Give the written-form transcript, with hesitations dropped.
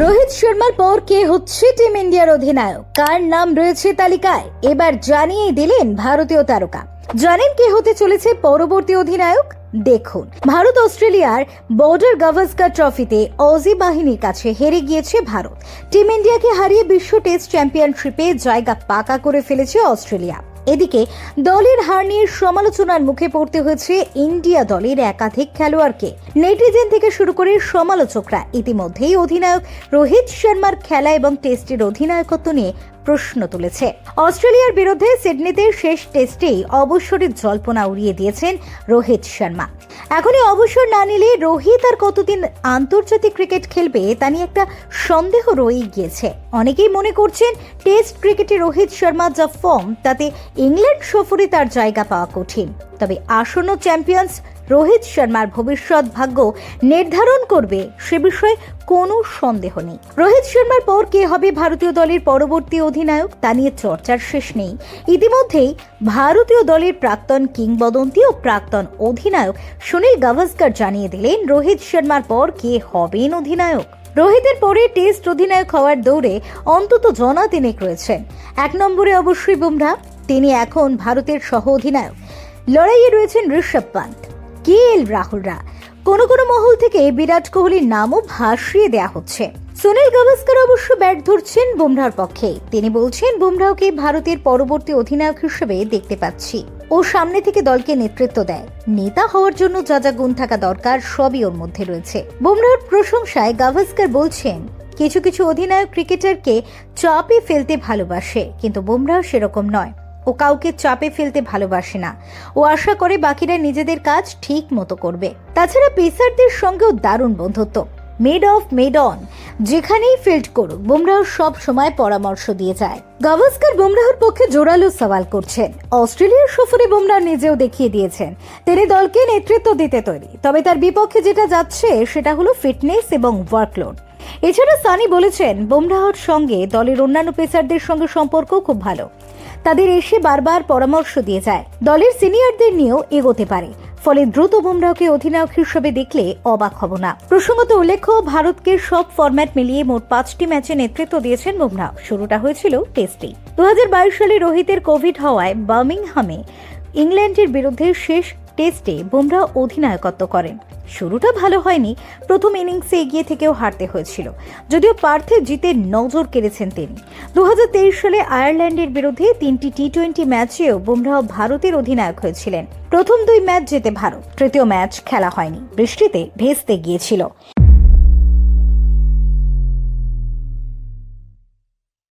রোহিত শর্মার পর কে হচ্ছে টিম ইন্ডিয়ার অধিনায়ক, কার নাম রয়েছে তালিকায়, এবার জানিয়ে দিলেন ভারতীয় তারকা। জানেন কে হতে চলেছে পরবর্তী অধিনায়ক? দেখুন, ভারত অস্ট্রেলিয়ার বর্ডার গাভাস্কার ট্রফিতে অজি বাহিনীর কাছে হেরে গিয়েছে ভারত। টিম ইন্ডিয়াকে হারিয়ে বিশ্ব টেস্ট চ্যাম্পিয়নশিপে জায়গা পাকা করে ফেলেছে অস্ট্রেলিয়া। এদিকে দলের হার নিয়ে সমালোচনার মুখে পড়তে হয়েছে ইন্ডিয়া দলের একাধিক খেলোয়াড়কে। নেটিজেন থেকে শুরু করে সমালোচকরা ইতিমধ্যেই অধিনায়ক রোহিত শর্মার খেলা এবং টেস্টের অধিনায়কত্ব নিয়ে প্রশ্ন তুলেছে। অস্ট্রেলিয়ার বিরুদ্ধে সিডনিতে শেষ টেস্টেই অবসরের জল্পনা উড়িয়ে দিয়েছেন রোহিত শর্মা। এখনই অবসর না নিলে রোহিত আর কতদিন আন্তর্জাতিক ক্রিকেট খেলবে তা নিয়ে একটা সন্দেহ রয়ে গিয়েছে। অনেকেই মনে করছেন টেস্ট ক্রিকেটে রোহিত শর্মার যা ফর্ম তাতে ইংল্যান্ড সফরে তার জায়গা পাওয়া কঠিন। তবে আসন্ন চ্যাম্পিয়ন্স রোহিত শর্মার ভবিষ্যৎ ভাগ্য নির্ধারণ করবে সে বিষয়ে কোনো সন্দেহ নেই। রোহিত শর্মার পর কে হবে ভারতীয় দলের পরবর্তী অধিনায়ক তা নিয়ে চর্চার শেষ নেই। ইতিমধ্যেই ভারতীয় দলের প্রাক্তন কিংবদন্তি ও প্রাক্তন অধিনায়ক সুনীল গাভাস্কার জানিয়ে দিলেন রোহিত শর্মার পর কে হবেন অধিনায়ক। রোহিতের পরে টেস্ট অধিনায়ক হওয়ার দৌড়ে অন্তত জনা তিনেক রয়েছেন। 1 নম্বরে অবশ্যই বুমরাহ, তিনি এখন ভারতের সহ অধিনায়ক। লড়াইয়ে রয়েছেন ঋষভ পান্ত, KL রাহুলরা। কোনো মহল থেকে বিরাট কোহলির নামও ভাসিয়ে দেয়া হচ্ছে। সুনীল গাভাস্কার অবশ্য ব্যাট ধরছেন বুমরাহর পক্ষে। তিনি বলছেন, বুমরাহকে ভারতের পরবর্তী অধিনায়ক হিসেবে দেখতে পাচ্ছি। ও সামনে থেকে দলকে নেতৃত্ব দেয়। নেতা হওয়ার জন্য যা যা গুণ থাকা দরকার সবই ওর মধ্যে রয়েছে। বুমরাহর প্রশংসায় গাভাস্কার বলছেন, কিছু অধিনায়ক ক্রিকেটারকে চাপে ফেলতে ভালোবাসে, কিন্তু বুমরাহ সেরকম নয়। ও কাউকে চাপে ফেলতে ভালোবাসে না। ও আশা করে বাকিরা নিজেদের কাজ ঠিক মতো করবে। তাছাড়া পেসারদের সঙ্গেও দারুণ বন্ধুত্ব। মেড অন যেখানেই ফিল্ড করুক, বুমরাহ সব সময় পরামর্শ দিয়ে যায়। গাভাস্কার বুমরাহর পক্ষে জোরালো সওয়াল করছেন। অস্ট্রেলিয়ার সফরে বুমরাহ নিজেও দেখিয়ে দিয়েছেন তিনি দলকে নেতৃত্ব দিতে তৈরি। তবে তার বিপক্ষে যেটা যাচ্ছে সেটা হলো ফিটনেস এবং ওয়ার্কলোড। এছাড়া সানি বলেছেন, বুমরাহর সঙ্গে দলের অন্যান্য পেসারদের সঙ্গে সম্পর্ক খুব ভালো। তাদের এসে বারবার পরামর্শ দিয়ে যায়। দলের সিনিয়রদের নিয়েও এগোতে পারে। ফলে দ্রুত বুমরাহকে অধিনায়ক হিসেবে দেখলে অবাক হব না। প্রসঙ্গত উল্লেখ্য, ভারতকে সব ফরম্যাট মিলিয়ে মোট 5টি ম্যাচে নেতৃত্ব দিয়েছেন বুমরাহ। শুরুটা হয়েছিল টেস্টেই। 2022 সালে রোহিতের কোভিড হওয়ায় বার্মিংহামে ইংল্যান্ডের বিরুদ্ধে শেষ টেস্টে বুমরাহ অধিনায়কত্ব করেন। শুরুটা ভালো হয়নি, প্রথম ইনিংসে এগিয়ে থেকেও হারতে হয়েছিল। যদিও পার্থে জিতে নজর কেড়েছেন তিনি। 2023 সালে আয়ারল্যান্ডের বিরুদ্ধে 3টি টি20 ম্যাচেও বুমরাহ ভারতের অধিনায়ক হয়েছিলেন। প্রথম 2 ম্যাচ জেতে ভারত, তৃতীয় ম্যাচ খেলা হয়নি, বৃষ্টিতে ভেস্তে গিয়েছিল।